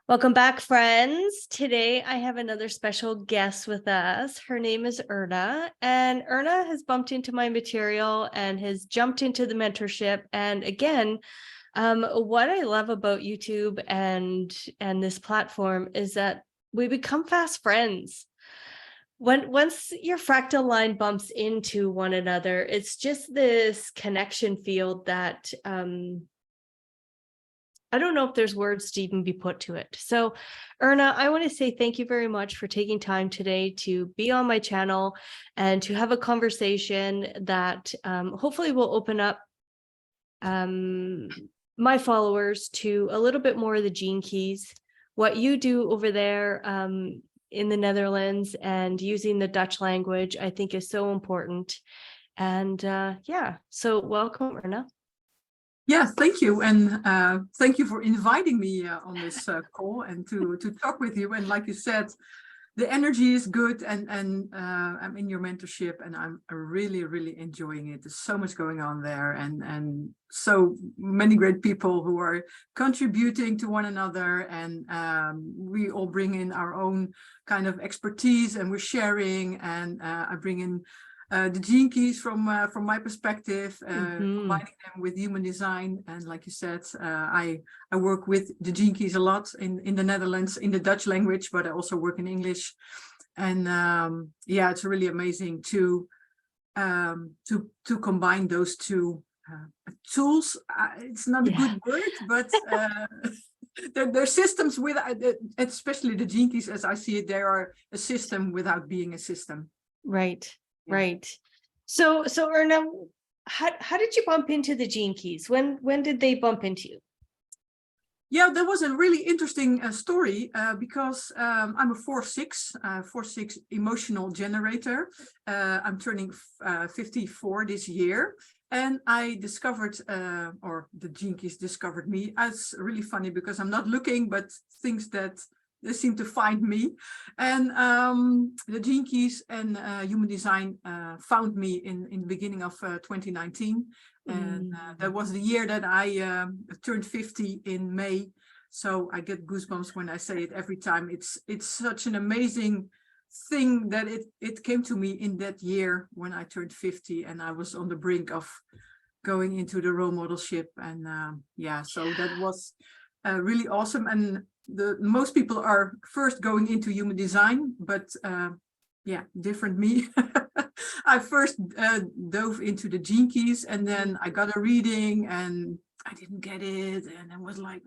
Welcome back, friends. Today I have another special guest with us. Her name is Erna, and Erna has bumped into my material and has jumped into the mentorship. And again, what I love about YouTube and this platform is that we become fast friends. Once your fractal line bumps into one another, it's just this connection field that I don't know if there's words to even be put to it. So, Erna, I want to say thank you very much for taking time today to be on my channel and to have a conversation that hopefully will open up my followers to a little bit more of the gene keys, what you do over there in the Netherlands and using the Dutch language, I think is so important. And yeah, so welcome, Erna. Yeah, thank you. And thank you for inviting me on this call and to talk with you. And like you said, the energy is good and I'm in your mentorship and I'm really, really enjoying it. There's so much going on there and so many great people who are contributing to one another. And we all bring in our own kind of expertise and we're sharing, and I bring in the gene keys from my perspective, combining them with human design. And like you said, I work with the gene keys a lot in the Netherlands, in the Dutch language, but I also work in English. And yeah, it's really amazing to combine those two tools. It's not a good word, but they're systems with, especially the gene keys, as I see it, they are a system without being a system. Right. Yeah. Right. So Erna, how did you bump into the gene keys? When did they bump into you? Yeah, that was a really interesting story because I'm a 4/6 emotional generator. I'm turning 54 this year, and I discovered, or the gene keys discovered me. It's really funny because I'm not looking, but things that they seem to find me. And the gene keys and human design found me in the beginning of 2019. And that was the year that I turned 50 in May. So I get goosebumps when I say it every time. It's such an amazing thing that it came to me in that year when I turned 50 and I was on the brink of going into the role modelship. And yeah, so that was really awesome. And most people are first going into human design, but yeah, different me. I first dove into the gene keys, and then I got a reading and I didn't get it, and I was like,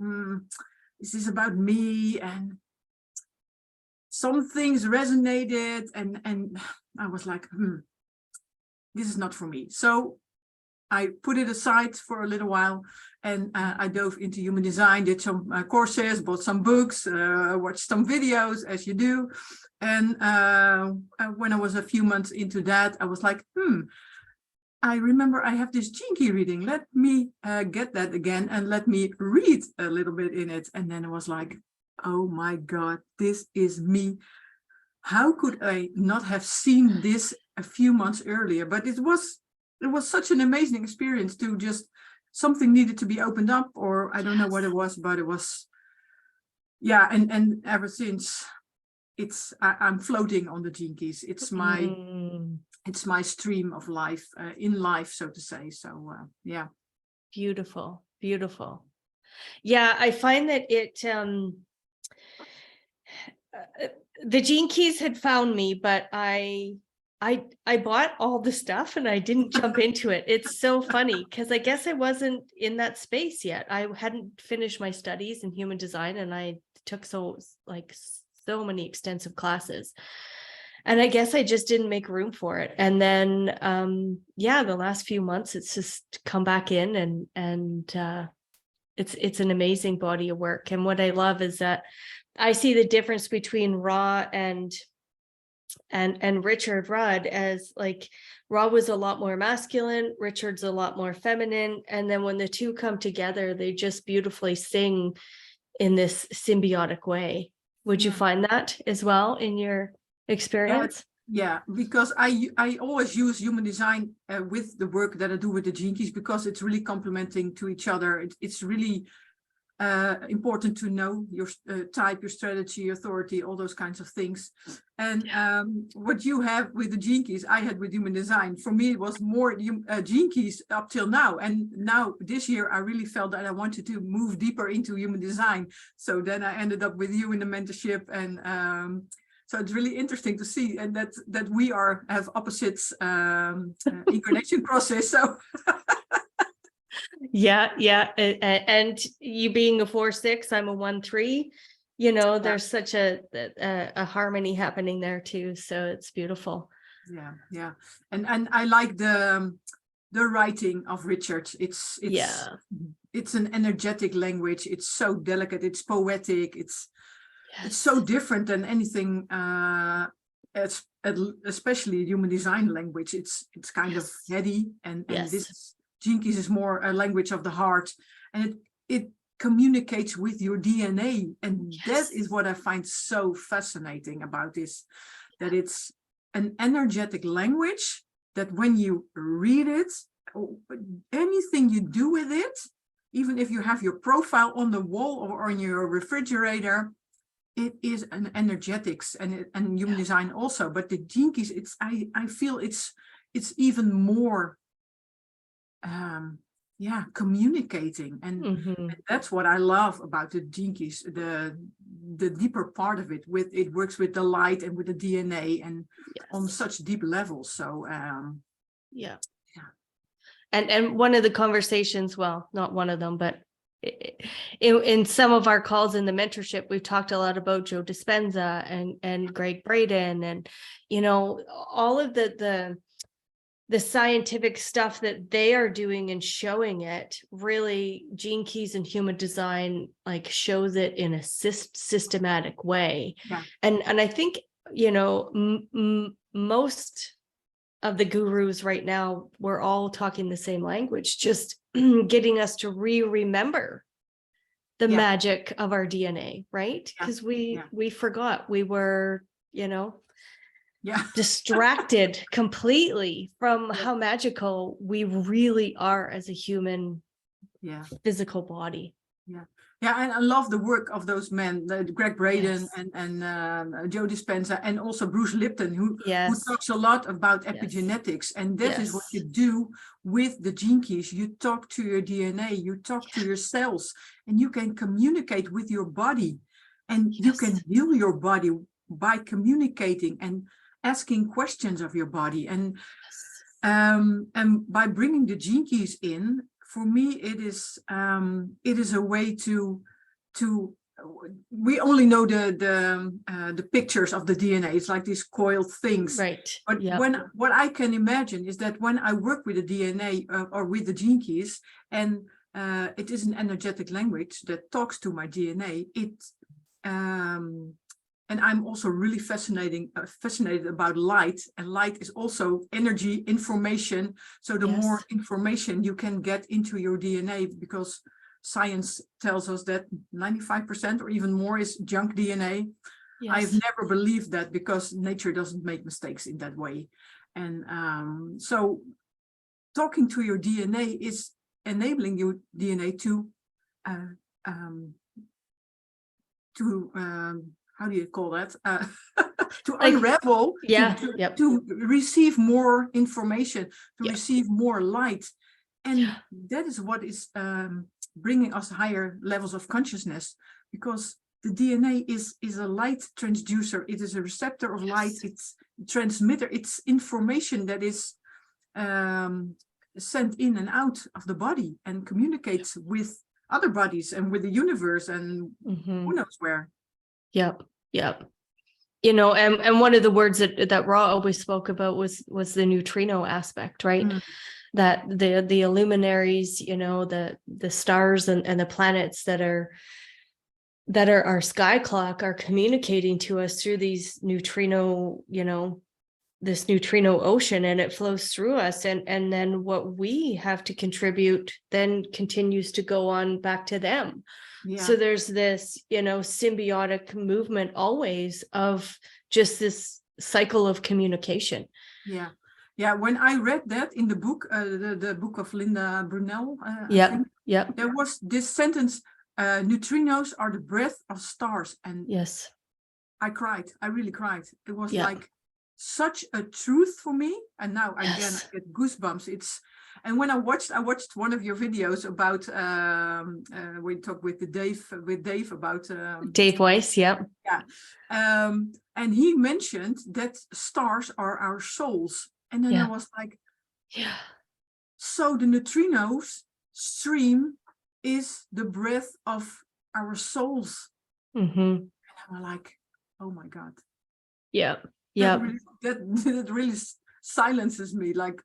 is this about me? And some things resonated, and I was like, this is not for me. So I put it aside for a little while, and I dove into human design, did some courses, bought some books, watched some videos, as you do. And when I was a few months into that, I was like, I remember I have this gene key reading. Let me get that again and let me read a little bit in it. And then I was like, oh my God, this is me. How could I not have seen this a few months earlier? But it was such an amazing experience to just, something needed to be opened up, or I don't know what it was, but it was, yeah. And ever since, I'm floating on the gene keys. It's my stream of life, in life, so to say. So yeah. Beautiful, beautiful. Yeah, I find that it, the gene keys had found me, but I bought all the stuff and I didn't jump into it. It's so funny because I guess I wasn't in that space yet. I hadn't finished my studies in human design, and I took so many extensive classes. And I guess I just didn't make room for it. And then, yeah, the last few months, it's just come back in, and it's an amazing body of work. And what I love is that I see the difference between Ra and Richard Rudd, as like Ra was a lot more masculine, Richard's a lot more feminine. And then when the two come together, they just beautifully sing in this symbiotic way. Would you find that as well in your experience? Yeah, because I always use human design with the work that I do with the gene keys, because it's really complementing to each other. It's really important to know your type, your strategy, your authority, all those kinds of things. And what you have with the gene keys, I had with human design. For me, it was more gene keys up till now. And now this year, I really felt that I wanted to move deeper into human design. So then I ended up with you in the mentorship. And so it's really interesting to see, and that we have opposites incarnation process. So. Yeah. And you being a 4-6, I'm a 1-3, there's such a harmony happening there too. So it's beautiful. Yeah. And I like the writing of Richard. It's an energetic language. It's so delicate. It's poetic. It's so different than anything, especially human design language. It's kind of heady, and this Gene Keys is more a language of the heart, and it communicates with your DNA. And that is what I find so fascinating about this, that it's an energetic language that when you read it, anything you do with it, even if you have your profile on the wall or on your refrigerator, it is an energetics and human design also. But the Gene Keys, I feel it's even more communicating, and that's what I love about the Gene Keys, the deeper part of it. It works with the light and with the DNA, and on such deep levels. So and one of the conversations, well, not one of them, but in some of our calls in the mentorship, we've talked a lot about Joe Dispenza and Greg Braden, and all of the scientific stuff that they are doing and showing it. Really, Gene Keys and human design shows it in a systematic way. And I think most of the gurus right now, we're all talking the same language, just getting us to remember the magic of our DNA, right? Because we forgot, we were distracted completely from how magical we really are as a human physical body. And I love the work of those men, Greg Braden and Joe Dispenza, and also Bruce Lipton, who talks a lot about epigenetics. And that is what you do with the Gene Keys. You talk to your DNA, you talk to your cells, and you can communicate with your body, and you can heal your body by communicating and asking questions of your body. And by bringing the Gene Keys in, for me, it is a way to we only know the pictures of the DNA. It's like these coiled things, right? But what I can imagine is that when I work with the DNA or with the Gene Keys, and it is an energetic language that talks to my DNA, and I'm also really fascinated about light, and light is also energy, information. So the more information you can get into your DNA, because science tells us that 95% or even more is junk DNA. I've never believed that, because nature doesn't make mistakes in that way. And so talking to your DNA is enabling your DNA to how do you call that? To unravel, to receive more information, to receive more light. And that is what is bringing us higher levels of consciousness, because the DNA is a light transducer. It is a receptor of light. It's a transmitter. It's information that is sent in and out of the body and communicates with other bodies and with the universe and who knows where. Yep. And one of the words that Ra always spoke about was the neutrino aspect, right? That the luminaries, the stars and the planets that are our sky clock are communicating to us through these neutrino, this neutrino ocean, and it flows through us, and then what we have to contribute then continues to go on back to them. So there's this, symbiotic movement always of just this cycle of communication. When I read that in the book, the book of Linda Brunel, there was this sentence: neutrinos are the breath of stars. And Yes. I cried. I really cried. It was Yeah. like such a truth for me. And now again, Yes. I get goosebumps. And when I watched one of your videos about we talked with Dave about Dave Weiss. Yeah. yeah. And he mentioned that stars are our souls. And then I Yeah. was like, Yeah. so the neutrinos stream is the breath of our souls. Mm-hmm. And I'm like, oh my God. Yeah. Yeah. That really silences me. Like,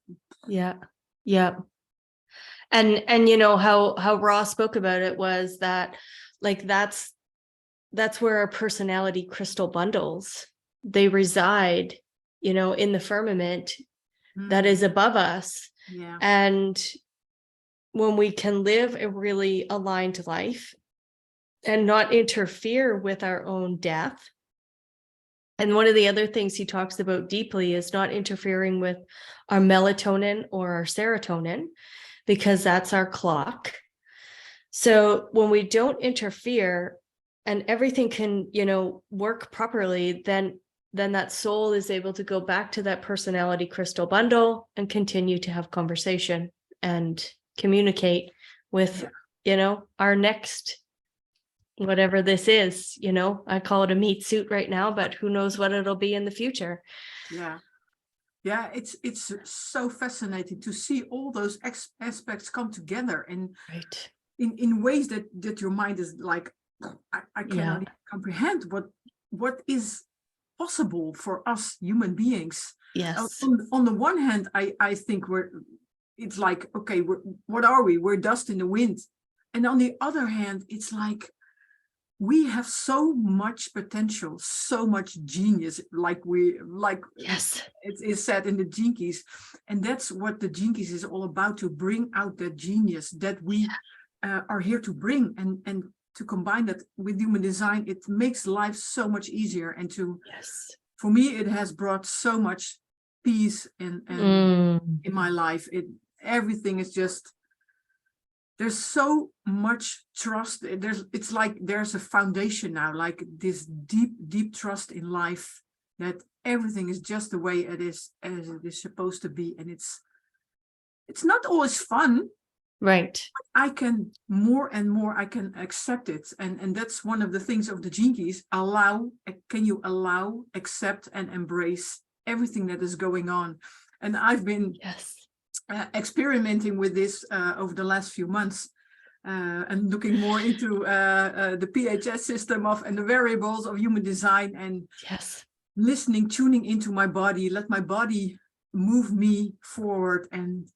Yeah. Yeah. And you know how Ross spoke about it was that like that's where our personality crystal bundles, they reside, you know, in the firmament that is above us. yeah. And when we can live a really aligned life and not interfere with our own death. And one of the other things he talks about deeply is not interfering with our melatonin or our serotonin, because that's our clock. So when we don't interfere and everything can, you know, work properly, then that soul is able to go back to that personality crystal bundle and continue to have conversation and communicate with, you know, our next, whatever this is, you know, I call it a meat suit right now, but who knows what it'll be in the future. Yeah. Yeah, it's so fascinating to see all those aspects come together and Right. in ways that your mind is like, I cannot even comprehend what is possible for us human beings. Yes. On the one hand, I think it's like, okay, what are we? We're dust in the wind. And on the other hand, it's like, we have so much potential, so much genius, like Yes. it is said in the Gene Keys. And that's what the Gene Keys is all about, to bring out that genius that we are here to bring, and to combine that with human design. It makes life so much easier. And for me, it has brought so much peace in my life. Everything is just, there's so much trust. It's like there's a foundation now, like this deep trust in life, that everything is just the way it is, as it is supposed to be. And it's not always fun. Right. I can more and more, I can accept it. And that's one of the things of the Gene Keys. Can you allow, accept, and embrace everything that is going on? And I've been experimenting with this over the last few months, and looking more into the PHS system and the variables of human design, and listening, tuning into my body, let my body move me forward, and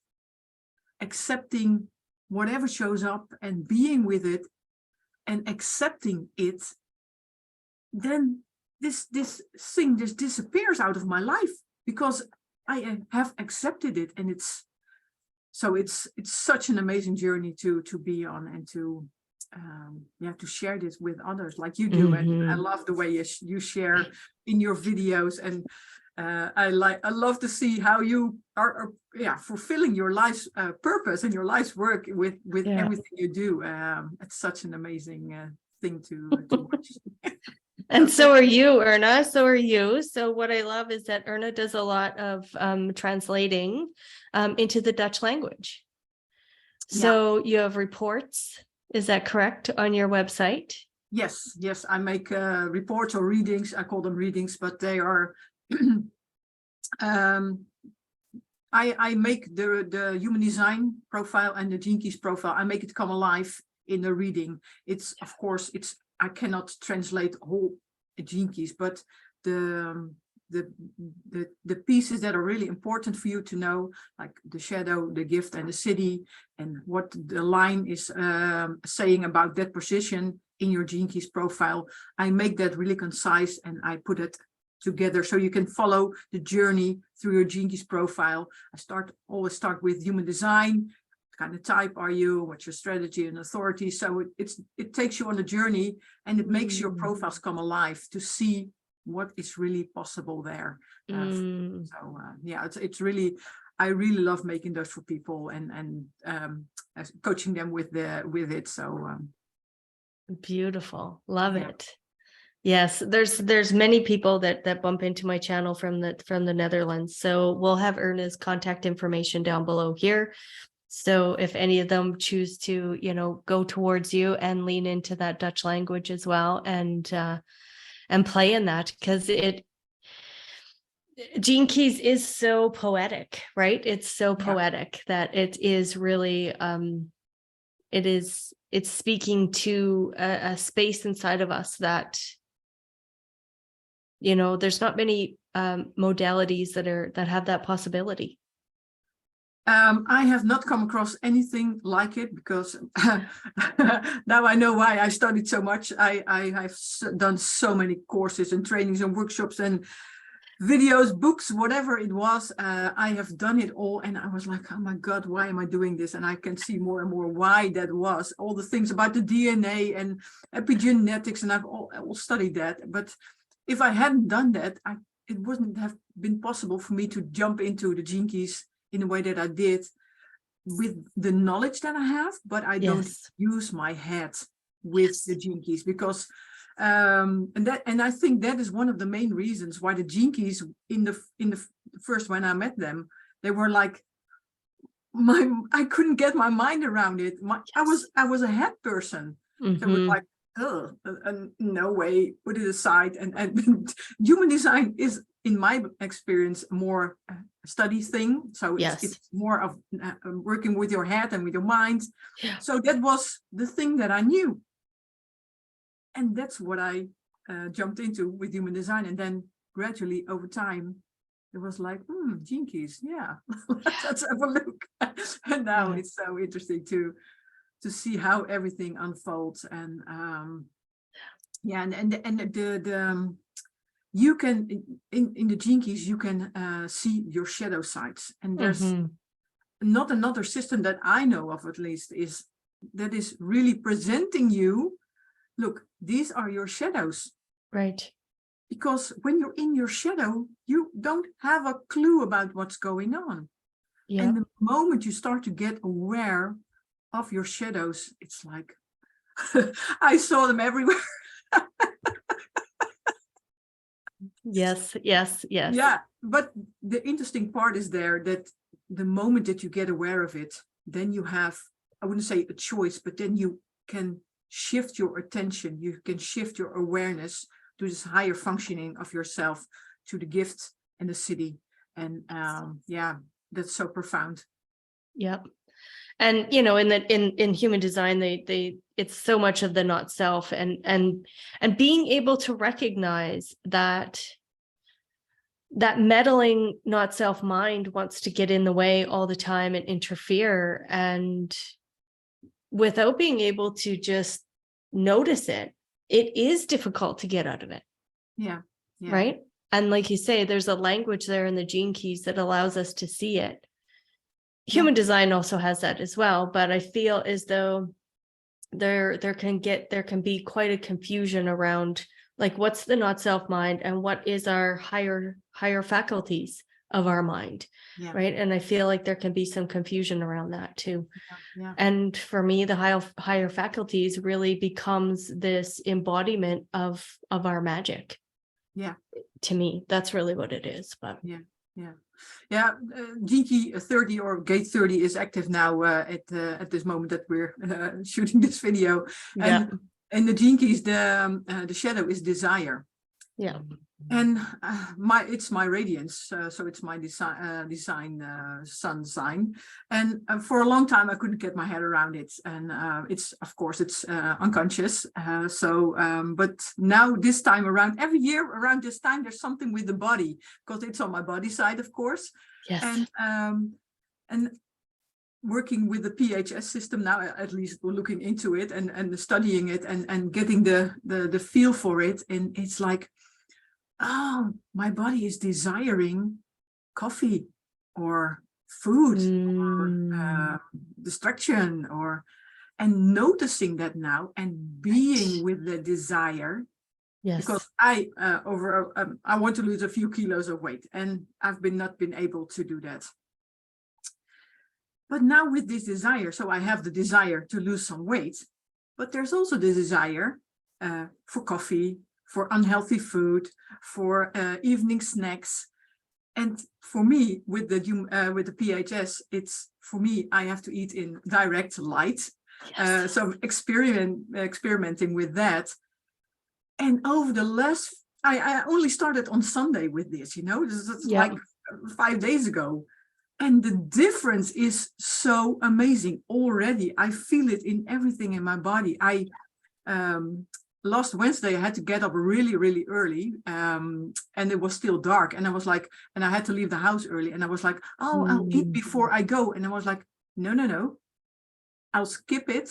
accepting whatever shows up and being with it and accepting it. Then this thing just disappears out of my life because I have accepted it. And it's such an amazing journey to be on, and to share this with others like you do. And I love the way you share in your videos, and I love to see how you are fulfilling your life's purpose and your life's work with everything you do. It's such an amazing thing to watch. And so are you, Erna. So are you. So what I love is that Erna does a lot of translating into the Dutch language. So you have reports, is that correct, on your website? Yes. I make reports or readings. I call them readings, but they are I make the human design profile and the Gene Keys profile. I make it come alive in the reading. Of course, I cannot translate whole Gene Keys, but the pieces that are really important for you to know, like the shadow, the gift, and the city, and what the line is saying about that position in your Gene Keys profile. I make that really concise, and I put it together so you can follow the journey through your Gene Keys profile. I always start with human design. What kind of type are you? What's your strategy and authority? So it takes you on a journey, and it makes your profiles come alive to see what is really possible there. It's really, I really love making those for people, and coaching them with it. So Beautiful. Love Yeah. it. Yes, there's many people that bump into my channel from the Netherlands. So we'll have Erna's contact information down below here. So if any of them choose to, go towards you and lean into that Dutch language as well, and play in that, because Gene Keys is so poetic, right? It's so poetic that it is really it's speaking to a space inside of us that, there's not many modalities that have that possibility. I have not come across anything like it, because now I know why I studied so much. I have done so many courses and trainings and workshops and videos, books, whatever it was. I have done it all, and I was like, oh my God, why am I doing this? And I can see more and more why that was. All the things about the DNA and epigenetics, and I've all studied that. But if I hadn't done that, it wouldn't have been possible for me to jump into the Gene Keys in the way that I did, with the knowledge that I have, but I don't use my head with the Gene Keys, because and I think that is one of the main reasons why the Gene Keys in the first, when I met them, they were like, I couldn't get my mind around it. I was a head person. So it was like, oh, no way, put it aside. And human design is, in my experience, more study thing. So it's more of working with your head and with your mind. Yeah. So that was the thing that I knew. And that's what I jumped into with human design. And then gradually over time, it was like, Gene Keys, yeah, let's have a look. And now it's so interesting to see how everything unfolds. And you can, in the Gene Keys, you can see your shadow sides. And there's not another system that I know of, at least, that is really presenting you, look, these are your shadows. Right. Because when you're in your shadow, you don't have a clue about what's going on. Yeah. And the moment you start to get aware of your shadows, it's like, I saw them everywhere. Yes. Yeah, but the interesting part is there that the moment that you get aware of it, then you have, I wouldn't say a choice, but then you can shift your attention, you can shift your awareness to this higher functioning of yourself, to the gift and the city. And that's so profound. Yep. And in human design, they it's so much of the not self, and being able to recognize that meddling not self mind wants to get in the way all the time and interfere, and without being able to just notice it is difficult to get out of it. Yeah. Right. And like you say, there's a language there in the Gene Keys that allows us to see it. Human design also has that as well, but I feel as though there can be quite a confusion around, like, what's the not self mind and what is our higher faculties of our mind, right? And I feel like there can be some confusion around that too. And for me, the higher faculties really becomes this embodiment of our magic. To me, that's really what it is. But Gene Key 30 or gate 30 is active now at this moment that we're shooting this video. And the Gene Keys, the shadow is desire. And it's my radiance, so it's my design sun sign. And for a long time I couldn't get my head around it, and it's, of course, it's unconscious. But now, this time around, every year around this time, there's something with the body, because it's on my body side, of course. And working with the PHS system now, at least we're looking into it and studying it and getting the feel for it, and it's like, oh, my body is desiring coffee or food or distraction, and noticing that now and being with the desire. Because I want to lose a few kilos of weight, and I've not been able to do that. But now with this desire, so I have the desire to lose some weight, but there's also the desire for coffee, for unhealthy food, for evening snacks. And for me, with the PHS, it's for me, I have to eat in direct light. Yes. So I'm experimenting with that. And over the last, I only started on Sunday with this, this is like 5 days ago. And the difference is so amazing already. I feel it in everything in my body. Last Wednesday, I had to get up really, really early, and it was still dark. And I was like, and I had to leave the house early. And I was like, oh, I'll eat before I go. And I was like, no, I'll skip it.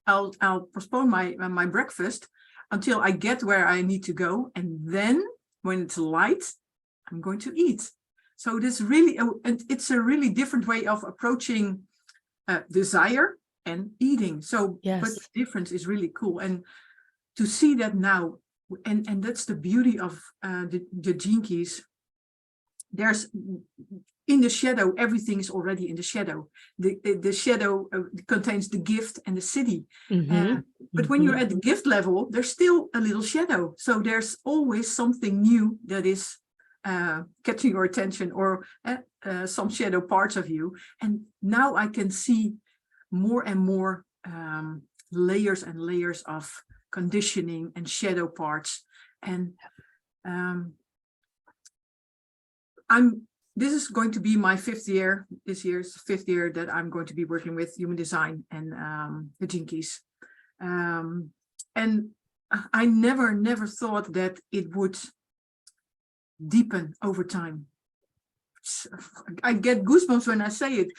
I'll postpone my breakfast until I get where I need to go. And then when it's light, I'm going to eat. So this really, it's a really different way of approaching desire and eating. So, but the difference is really cool. And to see that now, and that's the beauty of the Gene Keys. There's in the shadow, everything is already in the shadow. The shadow contains the gift and the city. But when you're at the gift level, there's still a little shadow. So there's always something new that is catching your attention, or some shadow parts of you. And now I can see more and more layers and layers of conditioning and shadow parts. And this is going to be my 5th year. This year's 5th year that I'm going to be working with human design and the Gene Keys. And I never thought that it would deepen over time. I get goosebumps when I say it.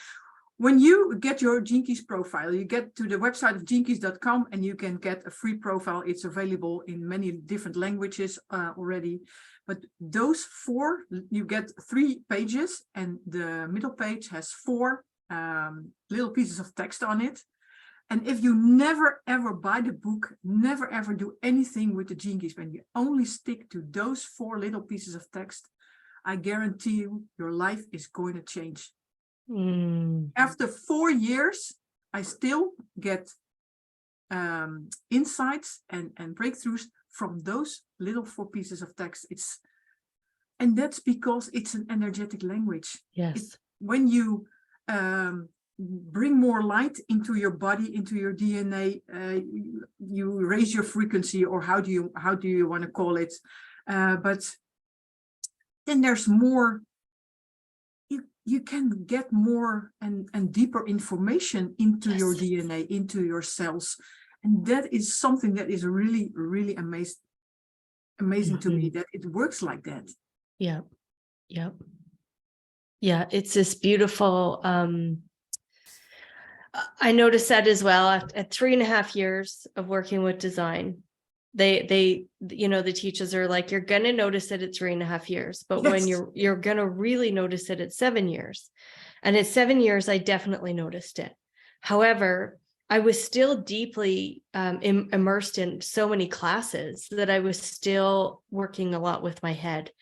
When you get your Gene Keys profile, you get to the website of genekeys.com and you can get a free profile. It's available in many different languages already. But those 4, you get 3 pages, and the middle page has 4 little pieces of text on it. And if you never ever buy the book, never ever do anything with the Gene Keys, when you only stick to those 4 little pieces of text, I guarantee you your life is going to change. After 4 years, I still get insights and breakthroughs from those little 4 pieces of text. And that's because it's an energetic language. Yes. When you bring more light into your body, into your DNA, you raise your frequency, or how do you want to call it? But then there's more. You can get more and deeper information into your DNA, into your cells. And that is something that is really, really amazing to me, that it works like that. Yeah. It's this beautiful, I noticed that as well at 3.5 years of working with design. They the teachers are like, you're going to notice it at 3.5 years, but when you're going to really notice it at 7 years. And at 7 years, I definitely noticed it. However, I was still deeply immersed in so many classes that I was still working a lot with my head.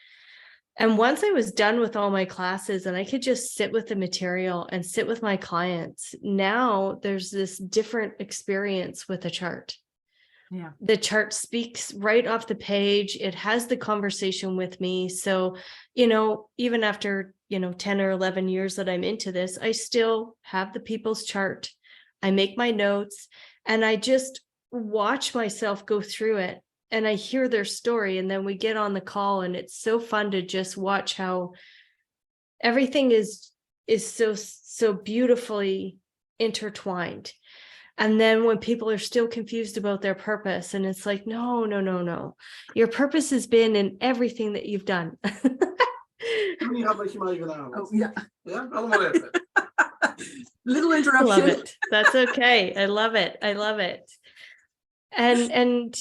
And once I was done with all my classes and I could just sit with the material and sit with my clients, now there's this different experience with a chart. Yeah. The chart speaks right off the page. It has the conversation with me. So, even after, 10 or 11 years that I'm into this, I still have the people's chart. I make my notes and I just watch myself go through it, and I hear their story, and then we get on the call, and it's so fun to just watch how everything is so beautifully intertwined. And then when people are still confused about their purpose, and it's like, no. Your purpose has been in everything that you've done. Oh, yeah. Little interruption. I love it. That's okay. I love it. And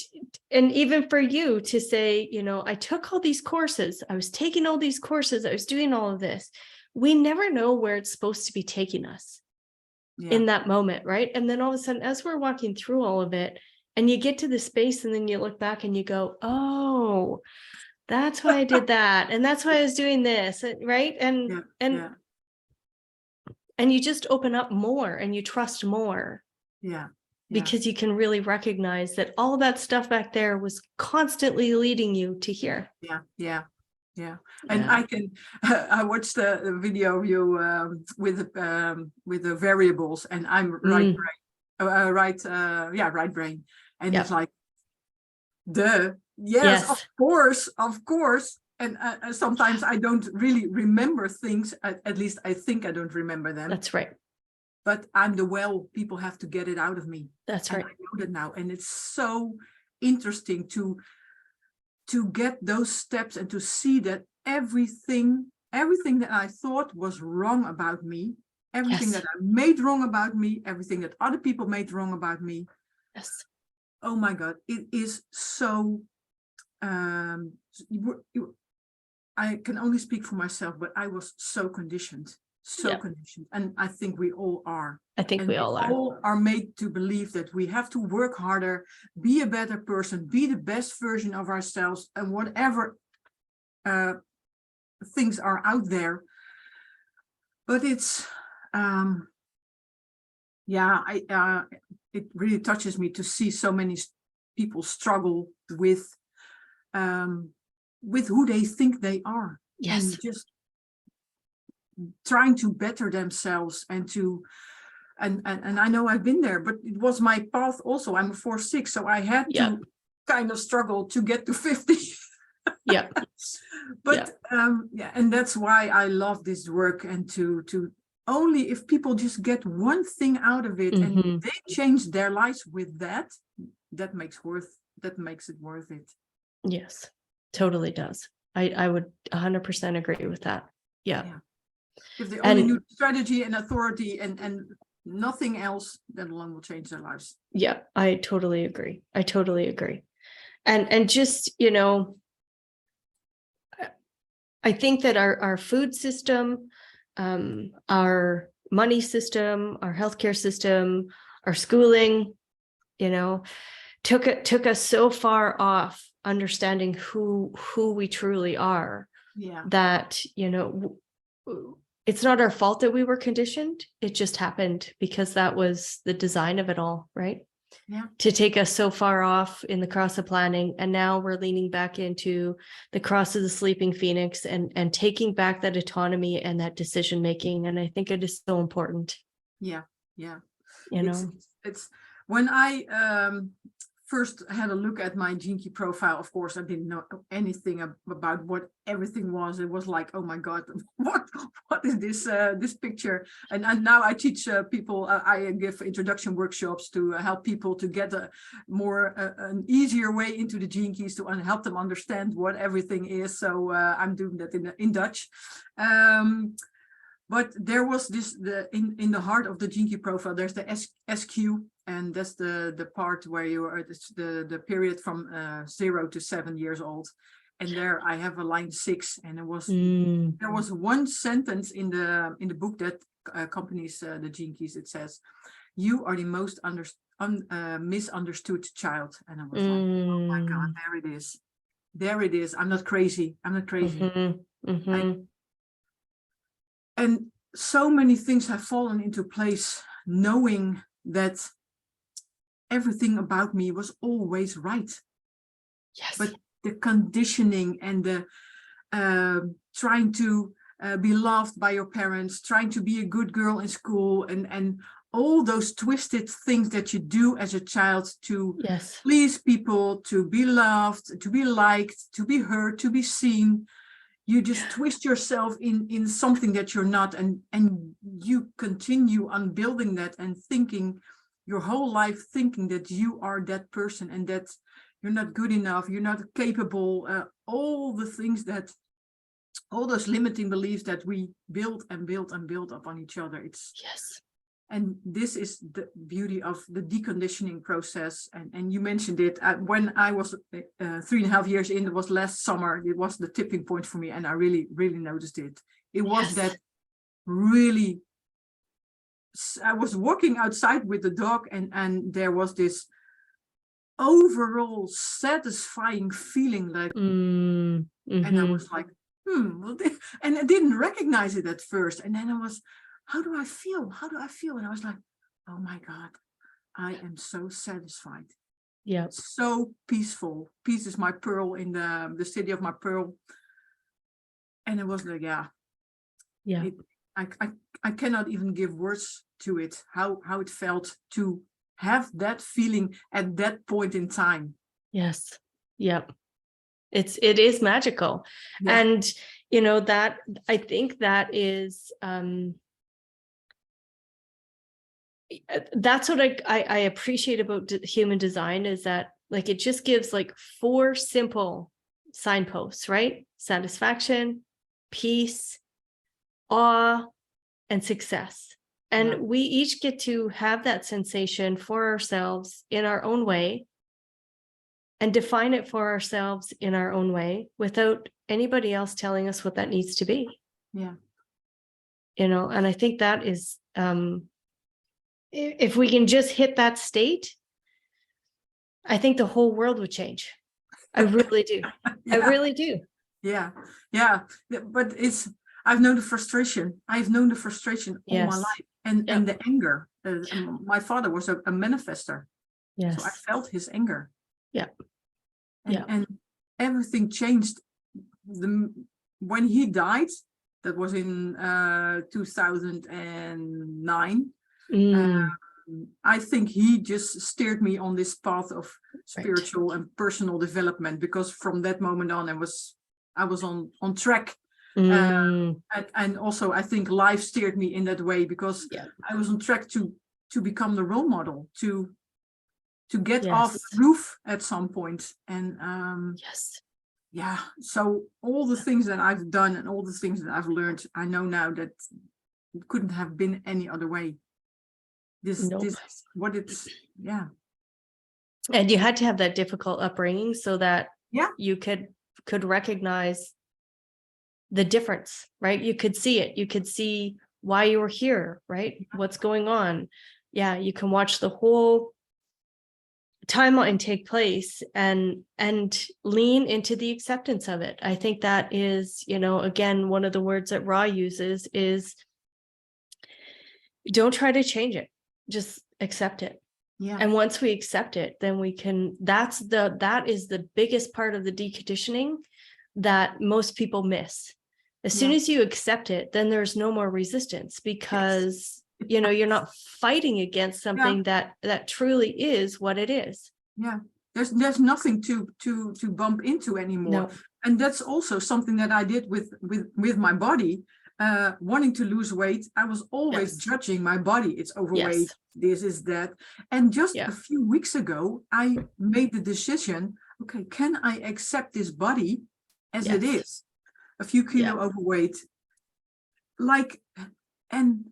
even for you to say, I took all these courses, I was taking all these courses, I was doing all of this. We never know where it's supposed to be taking us in that moment, right? And then all of a sudden, as we're walking through all of it, and you get to the space, and then you look back and you go, oh, that's why I did that. And that's why I was doing this, right? And you just open up more and you trust more. Yeah. because you can really recognize that all of that stuff back there was constantly leading you to here. Yeah. And I can, I watched the video of you with the variables, and I'm right brain, and it's like, yes, of course. And sometimes I don't really remember things. At least I think I don't remember them. That's right. But I'm people have to get it out of me. That's right. I know that now, and it's so interesting to get those steps and to see that everything that I thought was wrong about me, everything that I made wrong about me, everything that other people made wrong about me. Yes. Oh my God, it is so. I can only speak for myself, but I was so conditioned. Conditioned, and I think we all are. I think we all are made to believe that we have to work harder, be a better person, be the best version of ourselves, and whatever things are out there. But it's it really touches me to see so many people struggle with who they think they are. Yes. And just trying to better themselves and I know I've been there, but it was my path also. I'm a 4/6, so I had to kind of struggle to get to 50. But and that's why I love this work, and to only if people just get one thing out of it and they change their lives with that makes it worth it. Yes, totally does. I would 100% agree with that. Yeah. If they only knew strategy and authority and nothing else, then alone will change their lives. Yeah, I totally agree. And just, I think that our food system, our money system, our healthcare system, our schooling, took us so far off understanding who we truly are. That, it's not our fault that we were conditioned. It just happened because that was the design of it all, right? To take us so far off in the cross of planning. And now we're leaning back into the cross of the sleeping phoenix and taking back that autonomy and that decision making. And I think it is so important. It's when I first had a look at my Gene Key profile. Of course, I didn't know anything about what everything was. It was like, oh my God, what is this picture? And now I teach people. I give introduction workshops to help people to get an easier way into the Gene Keys to help them understand what everything is. So I'm doing that in Dutch. But there was in the heart of the Gene Key profile, there's the SQ, and that's the part where you are the period from 0 to 7 years old. And there I have a line 6, and there was one sentence in the book that accompanies the Gene Keys. It says, "You are the most misunderstood child." And I was like, oh my God, there it is. I'm not crazy. And so many things have fallen into place, knowing that everything about me was always right. Yes. But the conditioning and the trying to be loved by your parents, trying to be a good girl in school, and all those twisted things that you do as a child to please people, to be loved, to be liked, to be heard, to be seen. You just twist yourself in something that you're not, and you continue on building that and thinking your whole life, thinking that you are that person and that you're not good enough, you're not capable, all the things all those limiting beliefs that we build and build and build up on each other. And this is the beauty of the deconditioning process. And you mentioned it. When I was 3.5 years in, it was last summer. It was the tipping point for me. And I really, really noticed it. It was that really, I was walking outside with the dog, and there was this overall satisfying feeling, like, and I was like, and I didn't recognize it at first. And then I was, how do I feel? And I was like, oh my God, I am so satisfied. Yeah. So peaceful. Peace is my pearl in the city of my pearl. And it was like, yeah. Yeah. I cannot even give words to it, how it felt to have that feeling at that point in time. Yes. Yep. It is magical. Yeah. And that I think that is that's what I appreciate about human design, is that like it just gives like 4 simple signposts, right? Satisfaction, peace, awe, and success. And we each get to have that sensation for ourselves in our own way and define it for ourselves in our own way without anybody else telling us what that needs to be. Yeah. And I think that is, if we can just hit that state, I think the whole world would change. I really do. Yeah. I really do. Yeah. Yeah. But I've known the frustration. I've known the frustration all my life, and the anger. My father was a manifester. Yes. So I felt his anger. Yeah. And everything changed. When he died, that was in 2009. I think he just steered me on this path of spiritual and personal development, because from that moment on, I was on track. And also I think life steered me in that way, because I was on track to become the role model, to get off the roof at some point. And yeah, so all the things that I've done and all the things that I've learned, I know now that it couldn't have been any other way. This is what it's. And you had to have that difficult upbringing so that you could recognize the difference, right? You could see it. You could see why you were here, right? What's going on. Yeah, you can watch the whole timeline take place and lean into the acceptance of it. I think that is, again, one of the words that Ra uses is, don't try to change it, just accept it. Yeah. And once we accept it, then we can, that is the biggest part of the deconditioning that most people miss. As soon as you accept it, then there's no more resistance, because you're not fighting against something that truly is what it is. Yeah. There's nothing to bump into anymore. No. And that's also something that I did with my body. Wanting to lose weight, I was always judging my body. It's overweight, this is that. And just a few weeks ago, I made the decision, okay, can I accept this body as it is? A few kilo overweight. And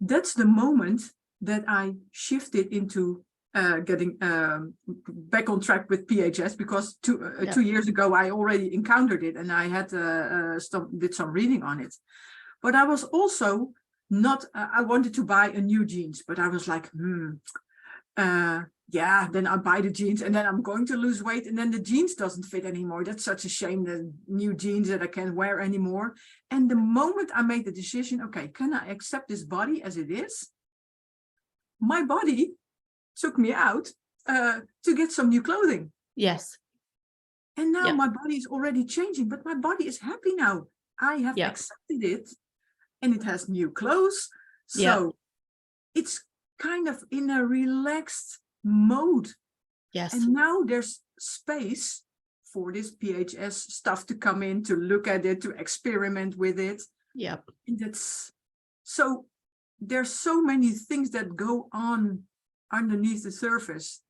that's the moment that I shifted into getting back on track with PHS, because 2 years ago I already encountered it, and I had did some reading on it. But I was also not. I wanted to buy a new jeans, but I was like, then I buy the jeans, and then I'm going to lose weight, and then the jeans doesn't fit anymore. That's such a shame, the new jeans that I can't wear anymore. And the moment I made the decision, okay, can I accept this body as it is? My body took me out to get some new clothing. Yes. And now my body is already changing, but my body is happy now. I have accepted it, and it has new clothes. So it's kind of in a relaxed mode. Yes. And now there's space for this PHS stuff to come in, to look at it, to experiment with it. Yep. And that's so, there's so many things that go on underneath the surface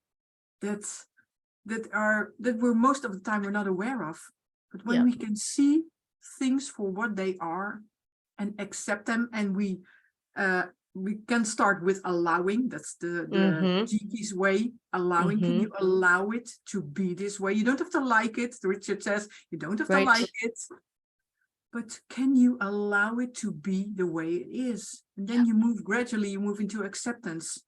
that we're most of the time we're not aware of. But when we can see things for what they are and accept them, and we can start with allowing. That's the Jinkies way, allowing. Can you allow it to be this way? You don't have to like it. Richard says you don't have to like it, but can you allow it to be the way it is? And then you move gradually, you move into acceptance.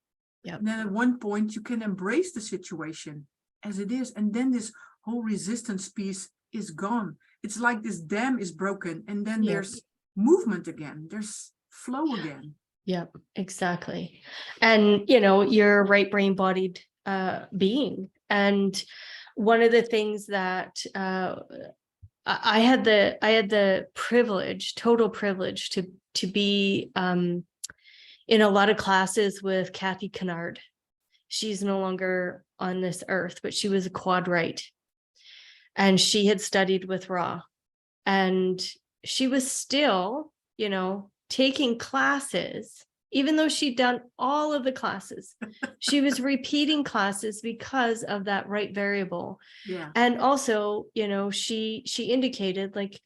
Yep. And then at one point you can embrace the situation as it is. And then this whole resistance piece is gone. It's like this dam is broken, and then there's movement again. There's flow again. Yeah, exactly. And, you're a right brain bodied being. And one of the things that I had the privilege, total privilege to be in a lot of classes with Kathy Kennard. She's no longer on this earth, but she was a quad right. And she had studied with Ra. And she was still, taking classes, even though she'd done all of the classes. She was repeating classes because of that right variable. Yeah. And also, she indicated, like,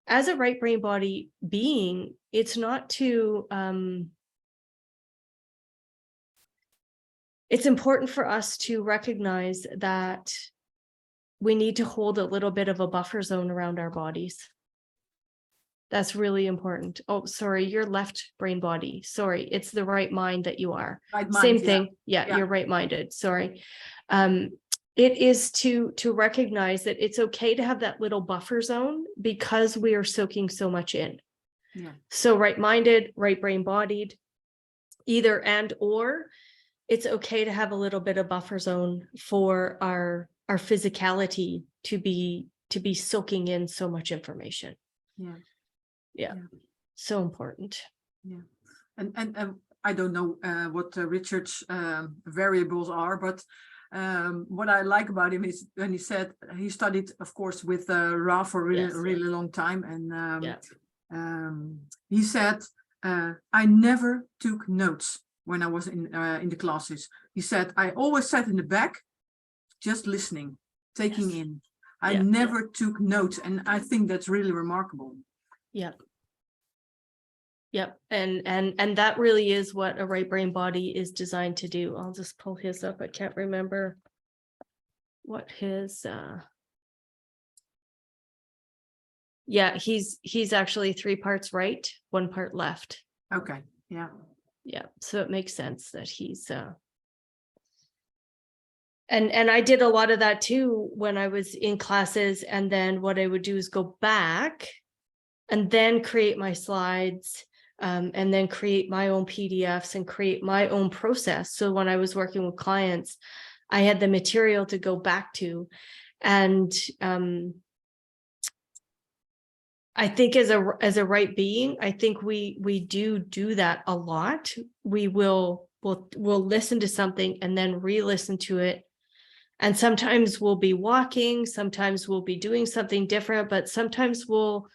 as a right brain body being, it's not to it's important for us to recognize that we need to hold a little bit of a buffer zone around our bodies. That's really important. Oh, sorry, you're left brain body. Sorry, it's the right mind that you are. Right mind, Same yeah. thing. Yeah, you're right-minded. Sorry. It is to recognize that it's okay to have that little buffer zone because we are soaking so much in. Yeah. So right-minded, right brain bodied, either and or, it's okay to have a little bit of buffer zone for our physicality to be soaking in so much information. Yeah. So important. Yeah. And I don't know what Richard's variables are, but what I like about him is when he said he studied, of course, with Ra for a really long time. And he said, I never took notes when I was in the classes. He said, I always sat in the back, just listening, taking in. I never took notes. And I think that's really remarkable. Yep. And that really is what a right brain body is designed to do. I'll just pull his up. I can't remember what his he's actually 3 parts right, 1 part left. Okay. Yeah. So it makes sense that he's and I did a lot of that too when I was in classes, and then what I would do is go back and then create my slides, and then create my own PDFs and create my own process. So when I was working with clients, I had the material to go back to. And I think as a right being, I think we do that a lot. We'll listen to something and then re-listen to it. And sometimes we'll be walking, sometimes we'll be doing something different, but sometimes we'll,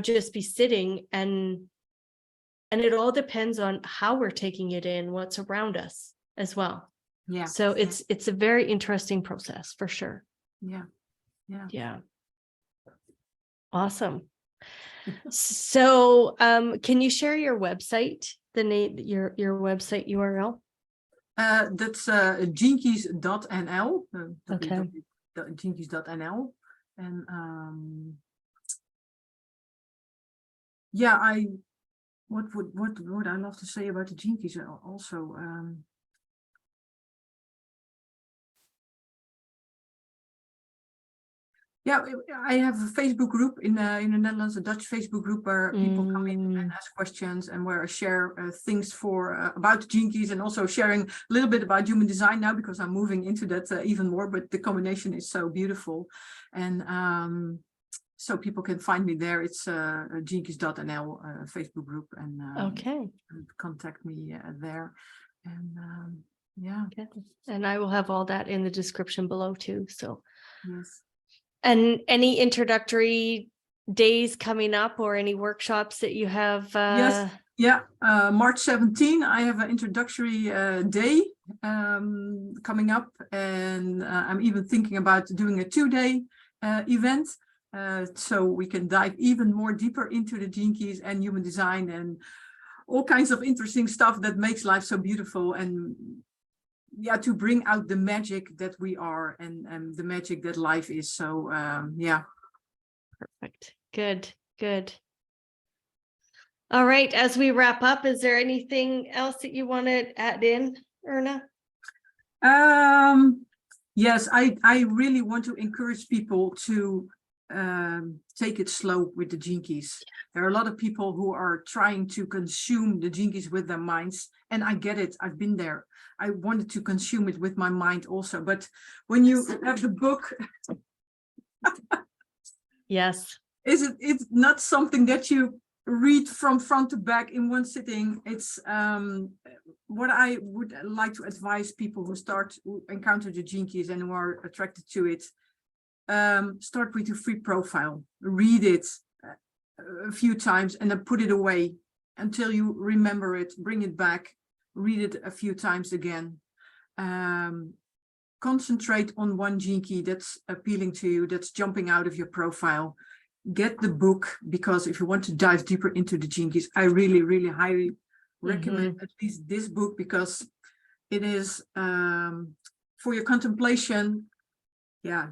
just be sitting, and it all depends on how we're taking it in, what's around us as well. Yeah. So it's a very interesting process for sure. Yeah. Awesome. So can you share your website, the name, your website URL? That's jinkies.nl. Okay. Jinkies.nl. And what would I love to say about the Jinkies also? I have a Facebook group in the Netherlands, a Dutch Facebook group where people come in and ask questions, and where I share things about the Jinkies, and also sharing a little bit about human design now, because I'm moving into that even more, but the combination is so beautiful. And so people can find me there. It's jinkies.nl Facebook group, and contact me there. And Okay. And I will have all that in the description below too. So yes. And any introductory days coming up, or any workshops that you have? Yes. Yeah. March 17, I have an introductory day coming up, and I'm even thinking about doing a 2-day event. So we can dive even more deeper into the Jinkies and human design and all kinds of interesting stuff that makes life so beautiful, and to bring out the magic that we are, and the magic that life is. So Perfect. Good. All right, as we wrap up, is there anything else that you want to add in, Erna? Yes, I really want to encourage people to take it slow with the gene keys. There are a lot of people who are trying to consume the gene keys with their minds, and I get it. I've been there. I wanted to consume it with my mind also, but when you have the book, Yes. it's not something that you read from front to back in one sitting. It's what I would like to advise people who encounter the gene keys and who are attracted to it. Start with your free profile, read it a few times, and then put it away until you remember it, bring it back, read it a few times again. Concentrate on one gene key that's appealing to you, that's jumping out of your profile. Get the book, because if you want to dive deeper into the gene keys, I really, really highly recommend at least this book, because it is for your contemplation. Yeah,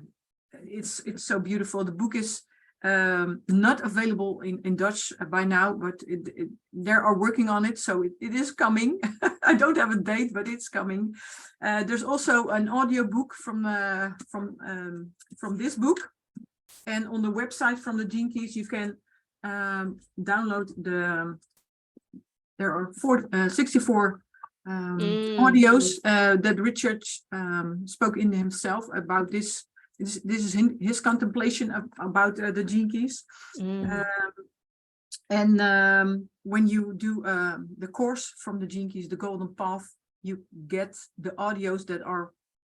it's so beautiful. The book is not available in Dutch by now, but they are working on it, so it is coming. I don't have a date, but it's coming. There's also an audio book from this book, and on the website from the Gene Keys you can download there are 64 audios that Richard spoke in himself about this. This is his contemplation about the Gene Keys. When you do the course from the Gene Keys, the Golden Path, you get the audios that are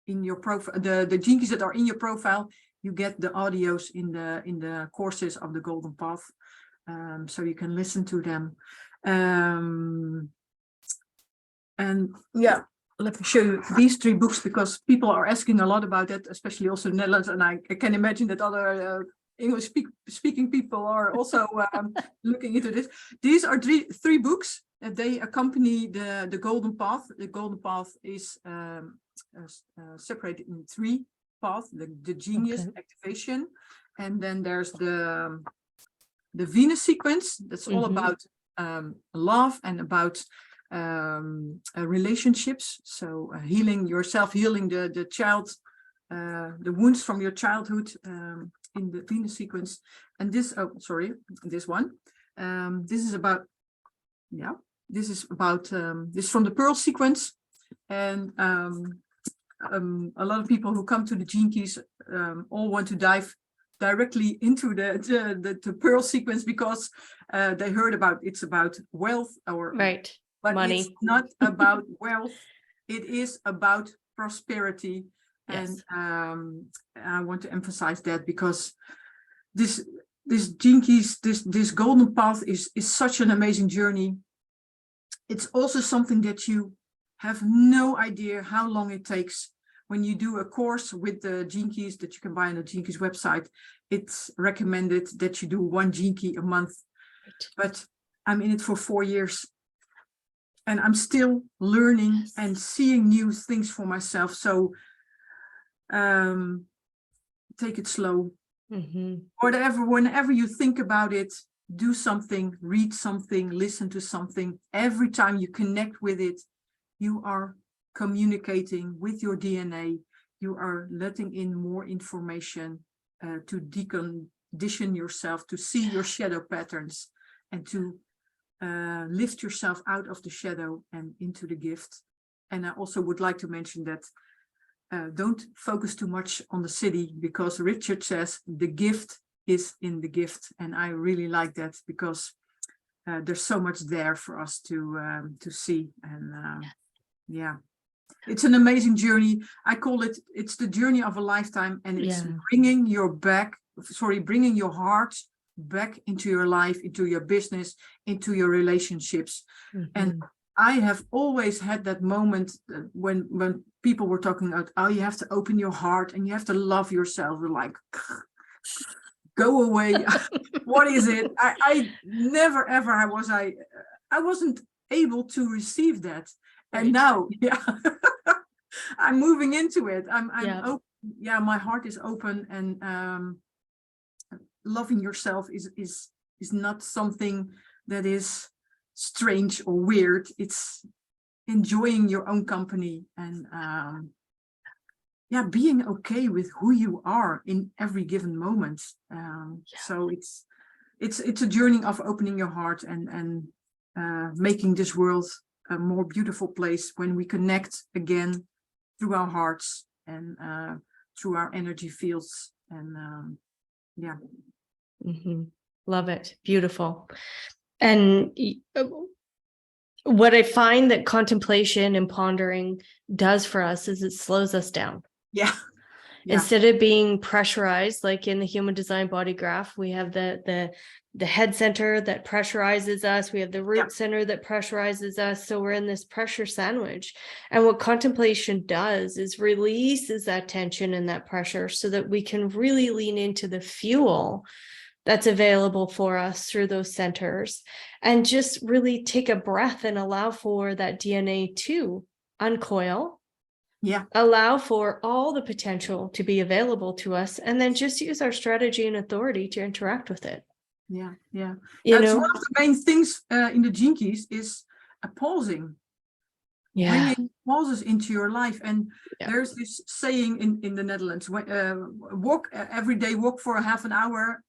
in your profile, the Gene Keys that are in your profile. You get the audios in the courses of the Golden Path, so you can listen to them. And yeah, let me show you these 3 books, because people are asking a lot about it, especially also in the Netherlands, and I can imagine that other English speaking people are also looking into this. These are three books that they accompany the Golden Path. The Golden Path is separated in 3 paths: the genius activation, and then there's the Venus sequence. That's all about love and about relationships. So healing yourself, healing the child, the wounds from your childhood in the Venus sequence. And this, this one. This is about, this is from the Pearl sequence. And a lot of people who come to the Gene Keys all want to dive directly into the Pearl sequence, because they heard about it's about wealth, or but money. It's not about wealth. It is about prosperity. Yes. And I want to emphasize that, because this Gene Keys, this Golden Path is such an amazing journey. It's also something that you have no idea how long it takes. When you do a course with the Gene Keys that you can buy on the Gene Keys website, it's recommended that you do 1 Gene Key a month. But I'm in it for 4 years. And I'm still learning and seeing new things for myself. So take it slow. Whenever you think about it, do something, read something, listen to something. Every time you connect with it, you are communicating with your DNA. You are letting in more information to decondition yourself, to see your shadow patterns, and to lift yourself out of the shadow and into the gift. And I also would like to mention that don't focus too much on the city, because Richard says the gift is in the gift. And I really like that, because there's so much there for us to see. And yeah, it's an amazing journey. I call it's the journey of a lifetime, and it's bringing bringing your heart back into your life, into your business, into your relationships. And I have always had that moment when people were talking about, oh, you have to open your heart and you have to love yourself. We're like, go away. What is it? I never ever I wasn't able to receive that. And now, I'm moving into it. I'm open. Yeah, my heart is open, and loving yourself is not something that is strange or weird. It's enjoying your own company and being okay with who you are in every given moment. So it's a journey of opening your heart and making this world a more beautiful place when we connect again through our hearts and through our energy fields. And Love it. Beautiful. And what I find that contemplation and pondering does for us is it slows us down. Yeah. Instead of being pressurized, like in the human design body graph, we have the head center that pressurizes us. We have the root center that pressurizes us. So we're in this pressure sandwich. And what contemplation does is releases that tension and that pressure so that we can really lean into the fuel that's available for us through those centers and just really take a breath and allow for that DNA to uncoil. Allow for all the potential to be available to us, and then just use our strategy and authority to interact with it. You know, one of the main things in the Gene Keys is pausing. Bringing pauses into your life. And there's this saying in the Netherlands, walk every day, walk for half an hour,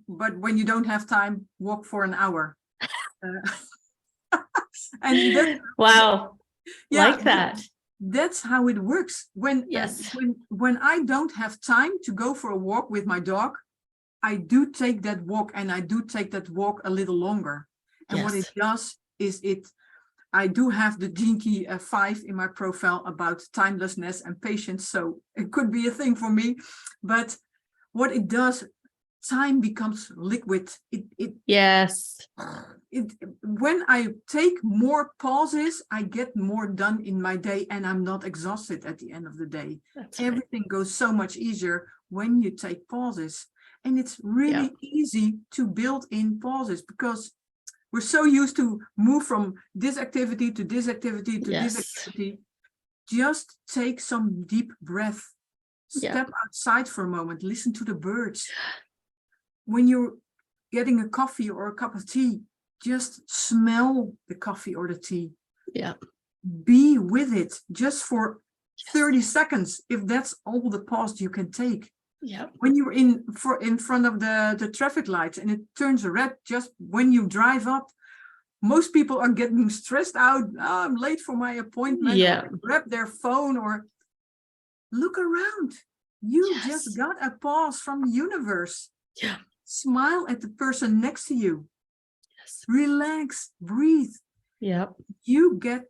but when you don't have time, walk for an hour. And wow. Like that. That's how it works. When I don't have time to go for a walk with my dog, I do take that walk, and I do take that walk a little longer. And what it does is I do have the Gene Key 5 in my profile about timelessness and patience, so it could be a thing for me. But what it does, time becomes liquid. When I take more pauses, I get more done in my day, and I'm not exhausted at the end of the day. Everything goes so much easier when you take pauses. And it's really easy to build in pauses, because we're so used to move from this activity to this activity to this activity. Just take some deep breath. Step outside for a moment. Listen to the birds. When you're getting a coffee or a cup of tea, just smell the coffee or the tea. Be with it just for 30 seconds, if that's all the pause you can take. When you're in front of the traffic lights and it turns red, just when you drive up, most people are getting stressed out. Oh, I'm late for my appointment. Or grab their phone or look around. You just got a pause from the universe. Smile at the person next to you. Relax, breathe. You get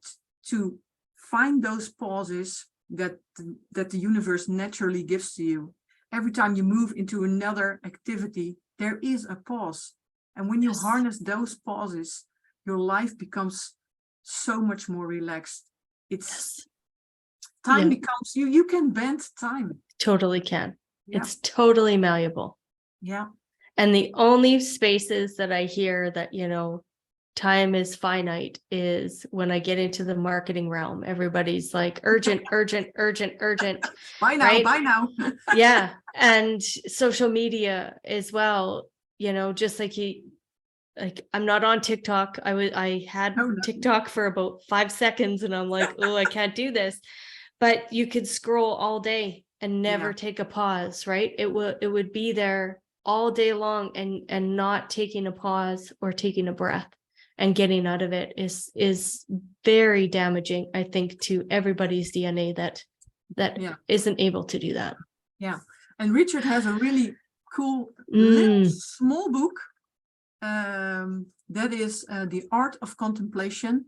to find those pauses that the universe naturally gives to you. Every time you move into another activity, there is a pause. And when you harness those pauses, your life becomes so much more relaxed. Time becomes, you can bend time. Totally can. It's totally malleable. And the only spaces that I hear that, time is finite is when I get into the marketing realm. Everybody's like urgent, urgent, urgent, urgent. Buy now, buy now. And social media as well, just like I'm not on TikTok. I had TikTok for about 5 seconds and I'm like, oh, I can't do this. But you could scroll all day and never take a pause, right? It would be there all day long, and not taking a pause or taking a breath and getting out of it is very damaging, I think, to everybody's DNA that isn't able to do that. And Richard has a really cool little small book that is The Art of Contemplation.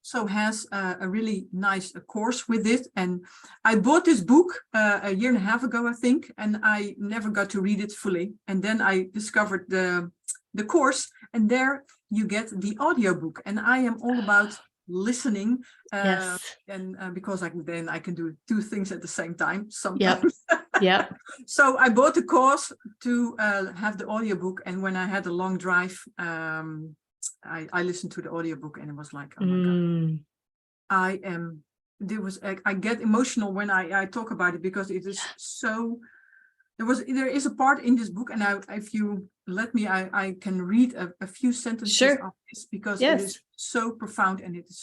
So has a really nice course with it. And I bought this book a year and a half ago, I think, and I never got to read it fully. And then I discovered the course, and there you get the audiobook. And I am all about listening, and because I can do 2 things at the same time sometimes. So I bought the course to have the audiobook, and when I had a long drive, I listened to the audiobook, and it was like, oh my God, I get emotional when I talk about it, because it is so. There is a part in this book, and if you let me, I can read a few sentences of this, because it is so profound, and it is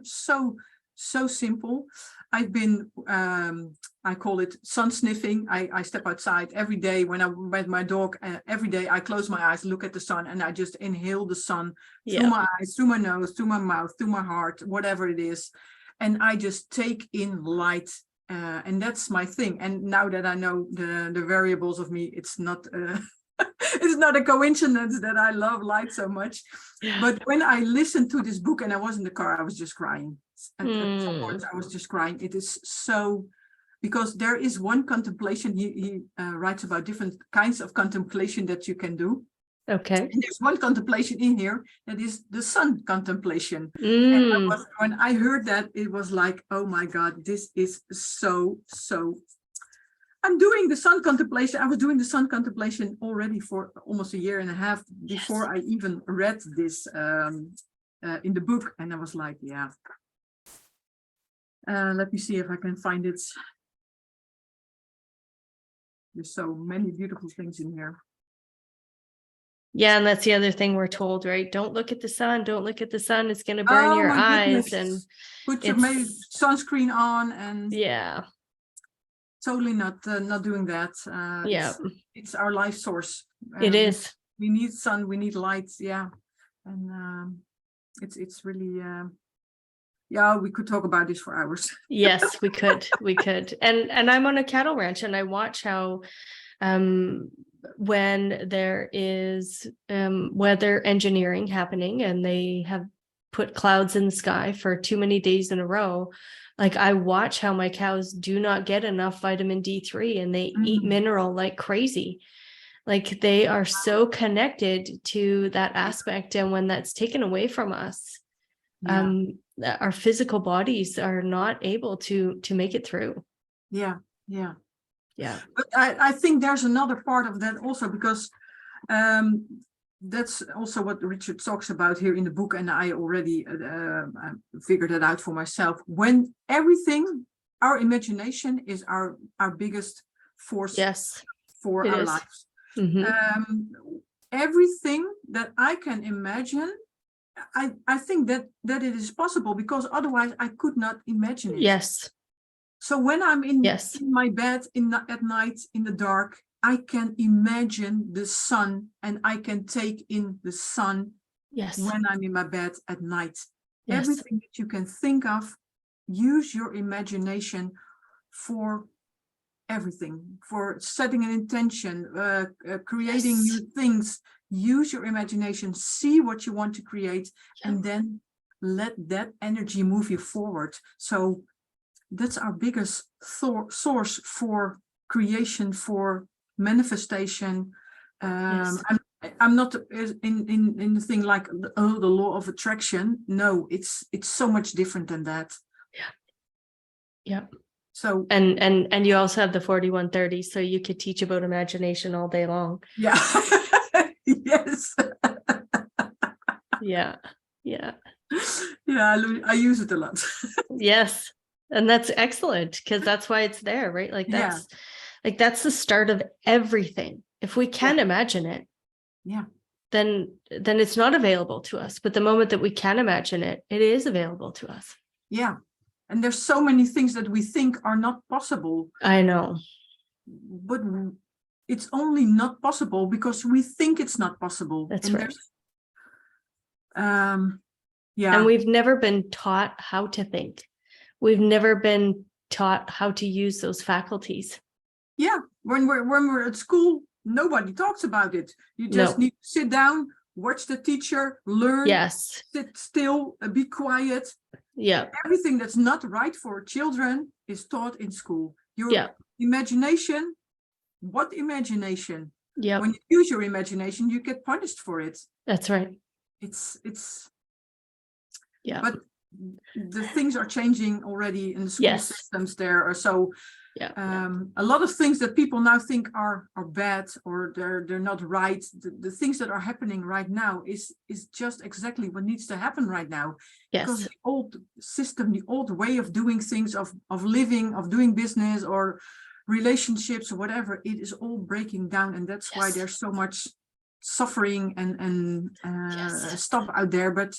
so so simple. I've been, I call it sun sniffing. I step outside every day when I'm with my dog. Every day I close my eyes, look at the sun, and I just inhale the sun through my eyes, through my nose, through my mouth, through my heart, whatever it is. And I just take in light. And that's my thing. And now that I know the variables of me, it's not it's not a coincidence that I love light so much. But when I listened to this book and I was in the car, I was just crying. At some point, I was just crying. It is so, because there is one contemplation. He writes about different kinds of contemplation that you can do. Okay. And there's one contemplation in here that is the sun contemplation. And when I heard that, it was like, oh my God, this is so. I'm doing the sun contemplation. I was doing the sun contemplation already for almost 1.5 years before I even read this in the book. And I was like, yeah. Let me see if I can find it. There's so many beautiful things in here. Yeah, and that's the other thing we're told, right? Don't look at the sun. Don't look at the sun. It's going to burn your eyes. Goodness. And put your sunscreen on, and totally not doing that. It's our life source. It is. We need sun. We need light. Yeah, and it's really. Yeah, we could talk about this for hours. Yes, we could. We could. And I'm on a cattle ranch, and I watch how when there is weather engineering happening and they have put clouds in the sky for too many days in a row, like I watch how my cows do not get enough vitamin D3 and they eat mineral like crazy. Like they are so connected to that aspect. And when that's taken away from us, our physical bodies are not able to make it through. Yeah. But I think there's another part of that also, because that's also what Richard talks about here in the book, and I already figured it out for myself. When everything, our imagination is our biggest force for our lives. Everything that I can imagine, I think that it is possible, because otherwise I could not imagine it. Yes. So when I'm in my bed at night in the dark, I can imagine the sun, and I can take in the sun when I'm in my bed at night. Everything that you can think of, use your imagination for everything, for setting an intention, creating new things. Use your imagination, see what you want to create, and then let that energy move you forward. So that's our biggest source for creation, for manifestation. I'm not in the thing like the law of attraction. No, it's so much different than that. Yeah. So and you also have the 4130, so you could teach about imagination all day long. Yeah. Yes. Yeah. Yeah, I use it a lot. Yes. And that's excellent, because that's why it's there, right? Like that's the start of everything. If we can imagine it, then it's not available to us. But the moment that we can imagine it, it is available to us. Yeah. And there's so many things that we think are not possible. I know. But it's only not possible because we think it's not possible. That's right. Yeah. And we've never been taught how to think. We've never been taught how to use those faculties. Yeah. When we're at school, nobody talks about it. You just need to sit down, watch the teacher, learn, sit still, be quiet. Yeah. Everything that's not right for children is taught in school. Your imagination, what imagination? Yeah. When you use your imagination, you get punished for it. That's right. It's yeah. But the things are changing already in the school systems there. Or so a lot of things that people now think are bad or they're not right. The things that are happening right now is just exactly what needs to happen right now. Yes. Because the old system, the old way of doing things, of living, of doing business or relationships or whatever, it is all breaking down. And that's why there's so much suffering and stuff out there. But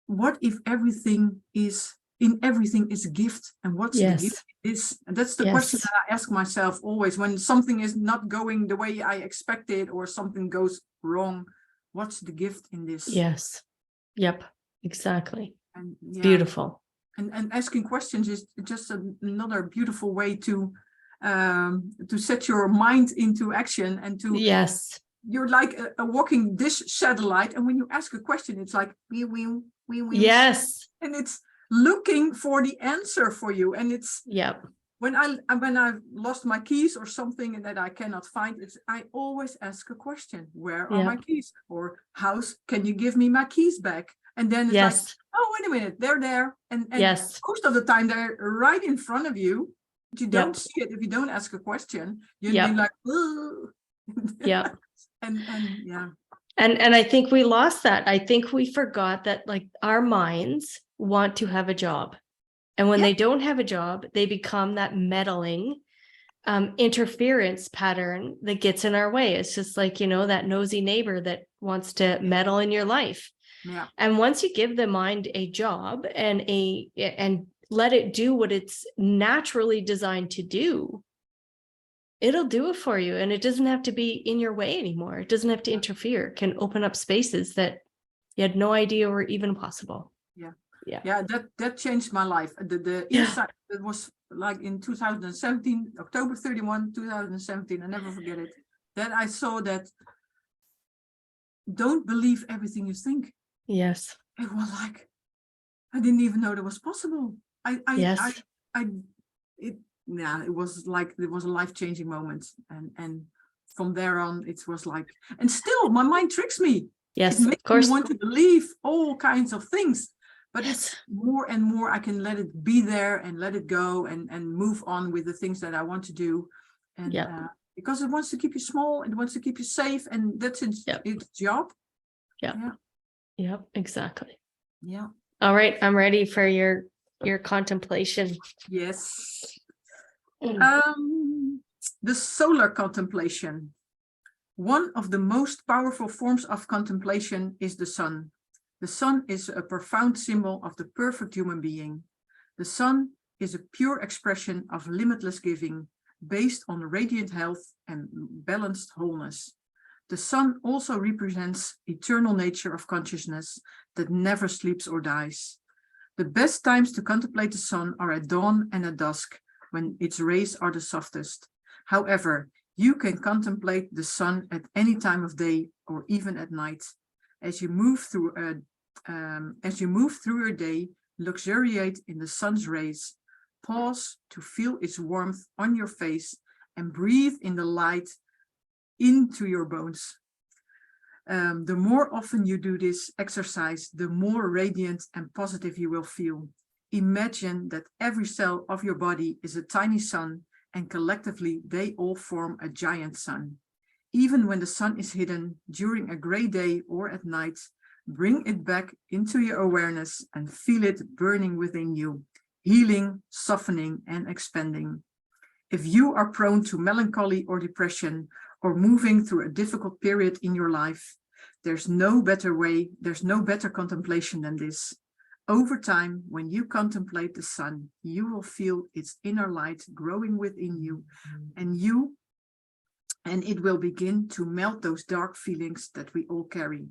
what if everything is in everything is a gift, and what's the gift is. And that's the question Yes. that I ask myself always when something is not going the way I expected or something goes wrong. What's the gift in this? Yes. Yep. Exactly. And Beautiful. And asking questions is just another beautiful way to set your mind into action and to. Yes. You're like a walking dish satellite, and when you ask a question, it's like wee. Yes. And it's looking for the answer for you. And it's Yep. when I've lost my keys or something that I cannot find, I always ask a question. Where are my keys? Or house, can you give me my keys back? And then it's like, oh, wait a minute, they're there. And most of the time they're right in front of you. But you don't see it if you don't ask a question. You'd be like, oh. Yeah. And I think we lost that. I think we forgot that, like, our minds want to have a job. And when they don't have a job, they become that meddling interference pattern that gets in our way. It's just like, that nosy neighbor that wants to meddle in your life. Yeah. And once you give the mind a job and let it do what it's naturally designed to do, it'll do it for you. And it doesn't have to be in your way anymore. It doesn't have to interfere. It can open up spaces that you had no idea were even possible. Yeah, that changed my life. The insight that was like in 2017, October 31, 2017, I never forget it. That I saw that don't believe everything you think. Yes. It was like, I didn't even know that was possible. It was like, it was a life-changing moment. And from there on, it was like, and still my mind tricks me. Yes, it makes of course. me want to believe all kinds of things. But it's more and more I can let it be there and let it go and move on with the things that I want to do. And because it wants to keep you small, it wants to keep you safe, and that's its job. Yep, exactly. Yeah. All right, I'm ready for your contemplation. Yes. The solar contemplation. One of the most powerful forms of contemplation is the sun. The sun is a profound symbol of the perfect human being. The sun is a pure expression of limitless giving, based on radiant health and balanced wholeness. The sun also represents eternal nature of consciousness that never sleeps or dies. The best times to contemplate the sun are at dawn and at dusk, when its rays are the softest. However, you can contemplate the sun at any time of day or even at night. As you move through your day, luxuriate in the sun's rays. Pause to feel its warmth on your face and breathe in the light into your bones. The more often you do this exercise, the more radiant and positive you will feel. Imagine that every cell of your body is a tiny sun, and collectively they all form a giant sun. Even when the sun is hidden during a gray day or at night, bring it back into your awareness and feel it burning within you, healing, softening, and expanding. If you are prone to melancholy or depression, or moving through a difficult period in your life, there's no better contemplation than this. Over time, when you contemplate the sun, you will feel its inner light growing within you, and it will begin to melt those dark feelings that we all carry.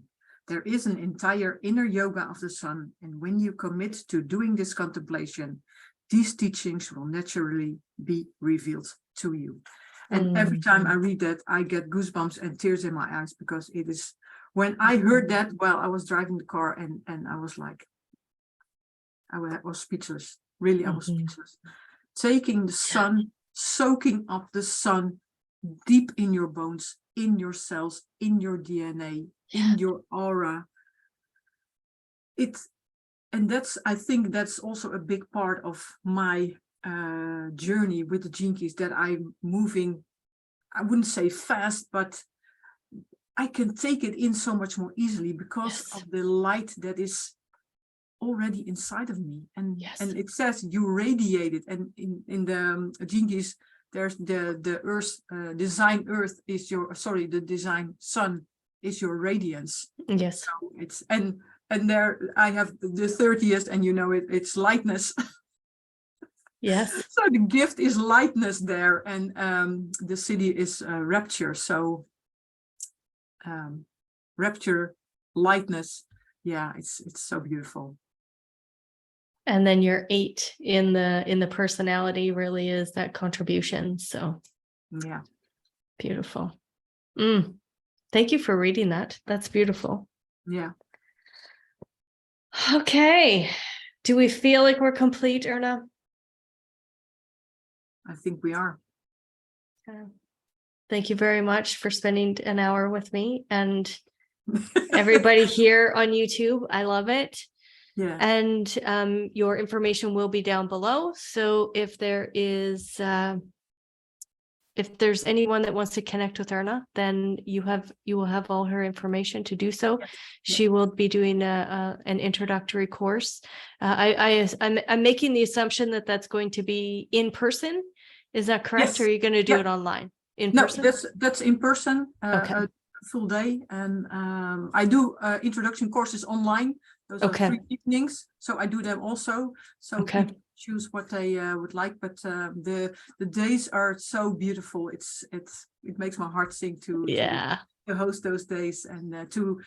There is an entire inner yoga of the sun, and when you commit to doing this contemplation, these teachings will naturally be revealed to you. And every time I read that, I get goosebumps and tears in my eyes, because it is, when I heard that while I was driving the car, and I was like, I was speechless. Really, I was speechless. Taking the sun, soaking up the sun deep in your bones, in your cells, in your DNA, in your aura. I think that's also a big part of my journey with the Gene Keys, that I'm moving, I wouldn't say fast, but I can take it in so much more easily because of the light that is already inside of me. And it says you radiate it. And in the Gene Keys, there's the earth, design earth is your, the design sun is your radiance. Yes. So and and there I have the 30th, and you know it's lightness. Yes. So the gift is lightness there, and the city is rapture. So rapture, lightness, yeah, it's so beautiful. And then your 8 in the personality really is that contribution. So Yeah. beautiful. Thank you for reading that. That's beautiful. Yeah. Okay. Do we feel like we're complete, Erna? I think we are. Thank you very much for spending an hour with me and everybody here on YouTube. I love it. Yeah. And your information will be down below. So if there's anyone that wants to connect with Erna, then you will have all her information to do so. Yes. She will be doing an introductory course. I'm making the assumption that that's going to be in person. Is that correct? Yes. Or are you going to do Yeah. it online? In No, person? that's in person. Okay. A full day, and I do introduction courses online. Those are Okay. 3 evenings, so I do them also. So Okay. people choose what they would like, but the days are so beautiful. It makes my heart sing to host those days, and to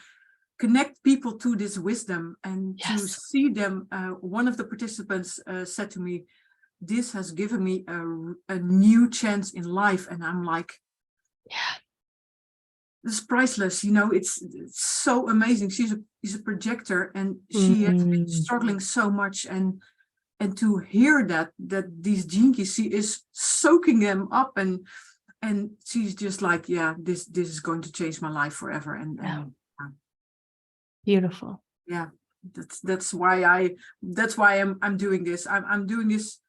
connect people to this wisdom, and to see them. One of the participants said to me, "This has given me a new chance in life," and I'm like, Yeah. it's priceless, you know. It's so amazing. She's a projector, and she has been struggling so much, and to hear that these gene keys, she is soaking them up, and she's just like, yeah, this is going to change my life forever. And Beautiful. Yeah, that's why I'm doing this. I'm doing this.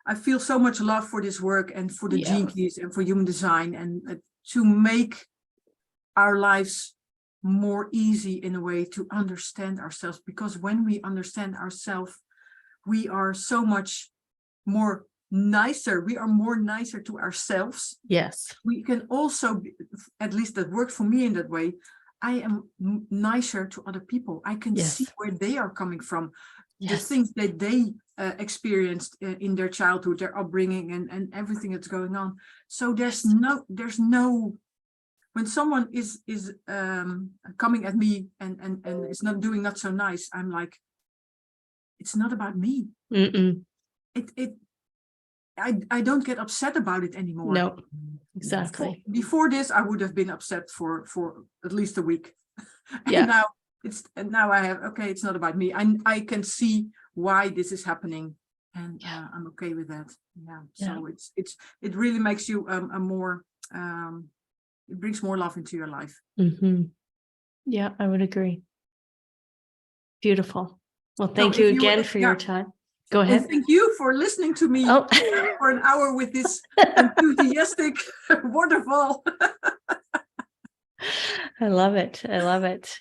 I feel so much love for this work, and for the gene keys, and for human design, and to make our lives more easy in a way, to understand ourselves, because when we understand ourselves, we are so much more nicer. We are more nicer to ourselves. Yes. We can also be, at least that worked for me in that way, I am nicer to other people. I can see where they are coming from, the things that they experienced in their childhood, their upbringing, and everything that's going on. So there's no when someone is coming at me and is not so nice, I'm like, it's not about me. I don't get upset about it anymore. No, exactly. Before this, I would have been upset for at least a week. Yeah. And now I have, okay, it's not about me. I can see why this is happening, and I'm okay with that. Yeah. So it really makes you a more it brings more love into your life. Yeah, I would agree. Beautiful. Well, thank you again for your time. Go ahead. And thank you for listening to me for an hour with this enthusiastic waterfall. I love it. I love it.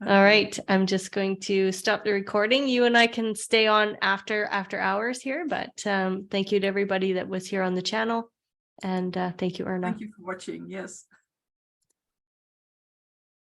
All right. I'm just going to stop the recording. You and I can stay on after hours here, but thank you to everybody that was here on the channel. And thank you, Erna. Thank you for watching. Yes.